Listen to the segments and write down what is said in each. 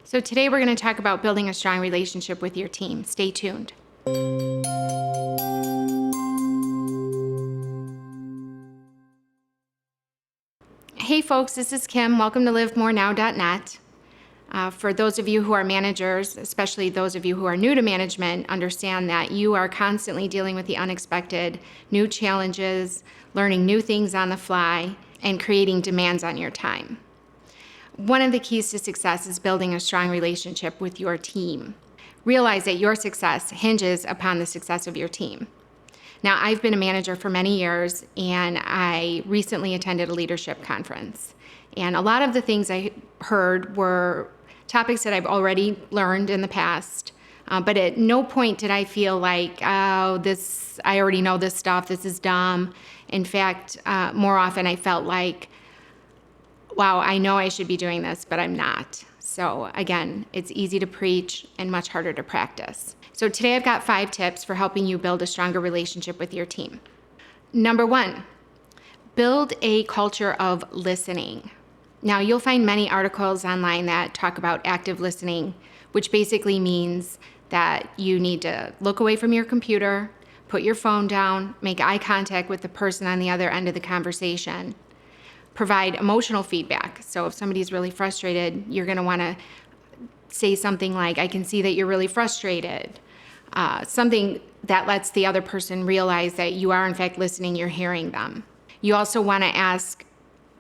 So today we're going to talk about building a strong relationship with your team. Stay tuned. Hey folks, this is Kim. Welcome to livemorenow.net. For those of you who are managers, especially those of you who are new to management, understand that you are constantly dealing with the unexpected, new challenges, learning new things on the fly, and creating demands on your time. One of the keys to success is building a strong relationship with your team. Realize that your success hinges upon the success of your team. Now, I've been a manager for many years, and I recently attended a leadership conference. And a lot of the things I heard were topics that I've already learned in the past, but at no point did I feel like, I already know this stuff, this is dumb. In fact, more often I felt like, wow, I know I should be doing this, but I'm not. So again, it's easy to preach and much harder to practice. So today I've got 5 tips for helping you build a stronger relationship with your team. Number 1, build a culture of listening. Now, you'll find many articles online that talk about active listening, which basically means that you need to look away from your computer, put your phone down, make eye contact with the person on the other end of the conversation, provide emotional feedback. So if somebody's really frustrated, you're going to want to say something like, I can see that you're really frustrated. Something that lets the other person realize that you are in fact listening, you're hearing them. You also want to ask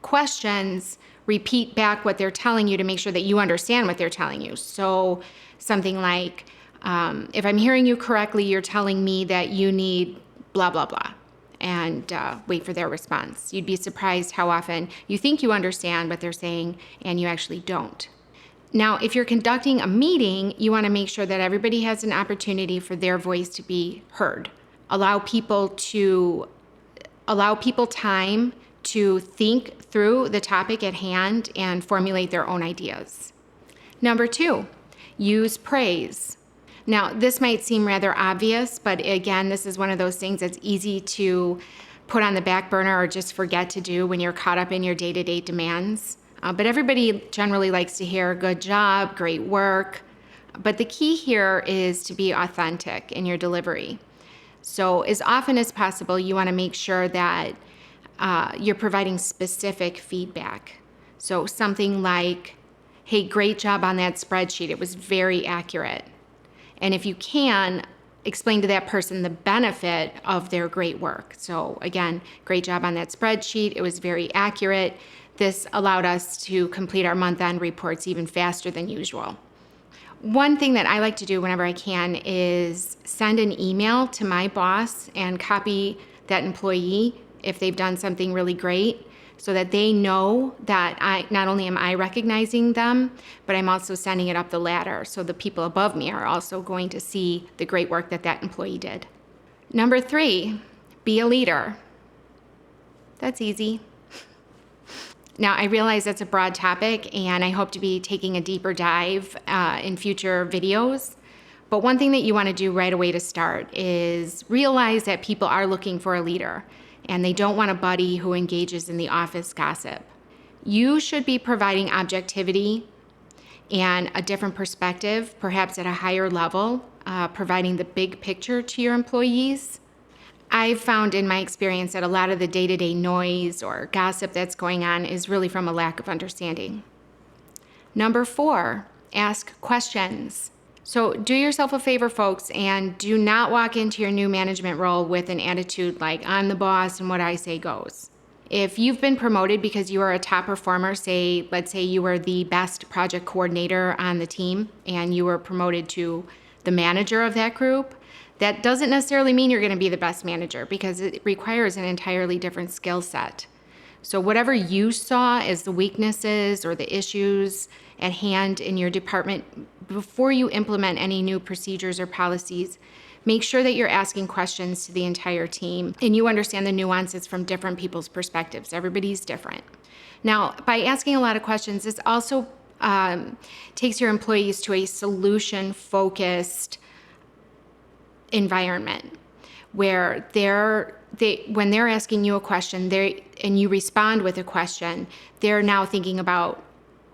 questions, repeat back what they're telling you to make sure that you understand what they're telling you. So something like, if I'm hearing you correctly, you're telling me that you need blah, blah, blah, and wait for their response. You'd be surprised how often you think you understand what they're saying and you actually don't. Now, if you're conducting a meeting, you want to make sure that everybody has an opportunity for their voice to be heard. Allow people time to think through the topic at hand and formulate their own ideas. Number 2, use praise. Now, this might seem rather obvious, but again, this is one of those things that's easy to put on the back burner or just forget to do when you're caught up in your day-to-day demands. But everybody generally likes to hear good job, great work. But the key here is to be authentic in your delivery. So as often as possible, you want to make sure that you're providing specific feedback. So something like, hey, great job on that spreadsheet. It was very accurate. And if you can, explain to that person the benefit of their great work. So again, great job on that spreadsheet. It was very accurate. This allowed us to complete our month-end reports even faster than usual. One thing that I like to do whenever I can is send an email to my boss and copy that employee if they've done something really great, so that they know that not only am I recognizing them, but I'm also sending it up the ladder. So the people above me are also going to see the great work that employee did. Number 3, be a leader. That's easy. Now, I realize that's a broad topic, and I hope to be taking a deeper dive in future videos. But one thing that you want to do right away to start is realize that people are looking for a leader, and they don't want a buddy who engages in the office gossip. You should be providing objectivity and a different perspective, perhaps at a higher level, providing the big picture to your employees. I've found in my experience that a lot of the day-to-day noise or gossip that's going on is really from a lack of understanding. Number 4, ask questions. So do yourself a favor, folks, and do not walk into your new management role with an attitude like, I'm the boss and what I say goes. If you've been promoted because you are a top performer, let's say you were the best project coordinator on the team and you were promoted to the manager of that group, that doesn't necessarily mean you're going to be the best manager, because it requires an entirely different skill set. So whatever you saw as the weaknesses or the issues at hand in your department, before you implement any new procedures or policies, make sure that you're asking questions to the entire team and you understand the nuances from different people's perspectives. Everybody's different. Now, by asking a lot of questions, this also takes your employees to a solution-focused environment where when they're asking you a question and you respond with a question, they're now thinking about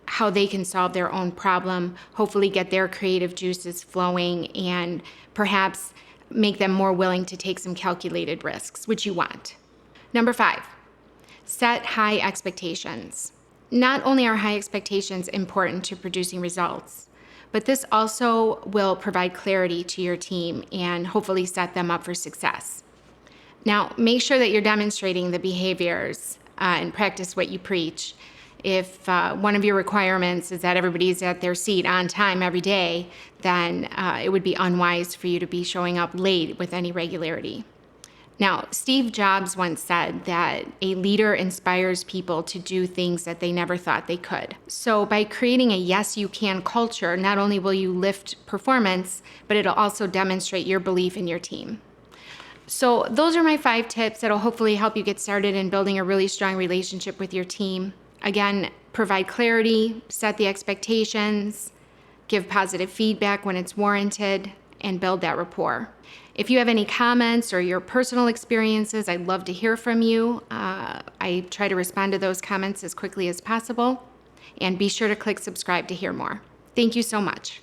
how they can solve their own problem, hopefully get their creative juices flowing, and perhaps make them more willing to take some calculated risks, which you want. Number 5, set high expectations. Not only are high expectations important to producing results, but this also will provide clarity to your team and hopefully set them up for success. Now, make sure that you're demonstrating the behaviors and practice what you preach. If one of your requirements is that everybody's at their seat on time every day, then it would be unwise for you to be showing up late with any regularity. Now, Steve Jobs once said that a leader inspires people to do things that they never thought they could. So by creating a yes, you can culture, not only will you lift performance, but it'll also demonstrate your belief in your team. So those are my 5 tips that'll hopefully help you get started in building a really strong relationship with your team. Again, provide clarity, set the expectations, give positive feedback when it's warranted, and build that rapport. If you have any comments or your personal experiences, I'd love to hear from you. I try to respond to those comments as quickly as possible. And be sure to click subscribe to hear more. Thank you so much.